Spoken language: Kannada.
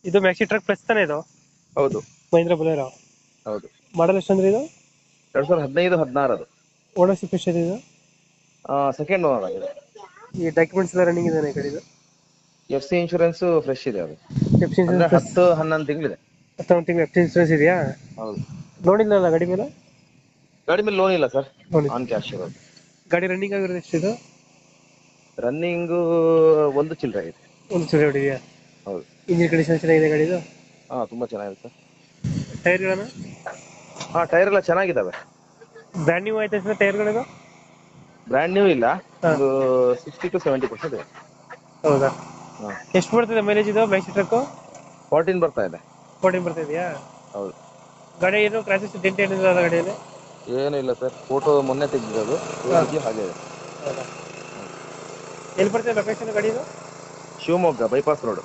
ಇದು ಮ್ಯಾಕ್ಸಿ ಟ್ರಕ್ ಪ್ಲಸ್ ತಾನೇ ಇದು? ಹೌದು ಮಹೀಂದ್ರ ಬೊಲೆರೋ. ಹೌದು. ಮಾಡಲ್ ಎಷ್ಟು ಅಂದ್ರೆ ಇದು? 2015-16 ಅದು. ಓನರ್ಶಿಪ್ ಎಷ್ಟಿದೆ ಇದು? ಸೆಕೆಂಡ್ ಓನರ್ ಆಗಿದೆ. ಈ ಡಾಕ್ಯುಮೆಂಟ್ಸ್ ಎಲ್ಲ ರನ್ನಿಂಗ್ ಇದೆ ಗಾಡಿದು? FC ಇನ್ಶೂರೆನ್ಸ್ ಫ್ರೆಶ್ ಇದೆ ಅದು. ಎಫ್ ಸಿ ಅಂದ್ರೆ ಇನ್ಸೂರೆನ್ಸ್ ಪ್ಲಸ್ 10-11 ತಿಂಗಳಿದೆ. 11 ತಿಂಗಳು ಎಫ್ ಸಿ ಇನ್ಸೂರೆನ್ಸ್ ಇದೆಯಾ? ಹೌದು. ಲೋನ್ ಇಲ್ಲ ಗಾಡಿ ಮೇಲೆ? ಗಾಡಿ ಮೇಲೆ ಲೋನ್ ಇಲ್ಲ ಸರ್, ಲೋನ್ ಆನ್ ಕ್ಯಾಶ್ ಇರೋದು. ಗಾಡಿ ರನ್ನಿಂಗ್ ಆಗಿರೋದು ಎಷ್ಟಿದು? ರನ್ನಿಂಗು 1 ಚಿಲ್ಲರೆ ಆಗಿದೆ. ಒಂದು ಚೂರು ಹೊಡಿದೆಯಾ? ಹೌದು. ಇಂಜಿನ್ ಕಂಡೀಷನ್ ಚೆನ್ನಾಗಿದೆ ಗಾಡಿದು? ತುಂಬಾ ಚೆನ್ನಾಗಿದೆ ಸರ್. ಟೈರ್ಗಳನ್ನು? ಟೈರ್ ಎಲ್ಲ ಚೆನ್ನಾಗಿದ್ದಾವೆ. ಬ್ರ್ಯಾಂಡ್ ನ್ಯೂ ಆಯ್ತಾ ಸರ್ ಟೈರ್ಗಳಿದು? ಬ್ರ್ಯಾಂಡ್ ನ್ಯೂ ಇಲ್ಲ, ಹಾ. ಒಂದು 60-70% ಇದೆ. ಹೌದಾ? ಹಾ. ಎಷ್ಟು ಬರ್ತದೆ ಮೈಲೇಜ್ ಇದು ಮ್ಯಾಕ್ಸಿ ಟ್ರಕ್? 14 ಬರ್ತಾ ಇದೆ. 14 ಬರ್ತಾ ಇದೆಯಾ? ಹೌದು. ಗಾಡಿ ಏನು ಕ್ರಾಸಸ್ ಡೆಂಟ್ ಏನಿಲ್ಲ ಅಲ್ಲ ಗಾಡಿಯಲ್ಲಿ? ಏನೂ ಇಲ್ಲ ಸರ್, ಫೋಟೋ ಮೊನ್ನೆ ತೆಗೆದಿರೋದು, ಹಾ. ಹೇಗಿದೆಯೋ ಹಾಗೆ ಇದೆ. ಹೌದಾ? ಎಲ್ಲಿ ಬರ್ತದೆ ಲೊಕೇಶನ್ ಗಾಡಿದು? Shivamogga bypass road.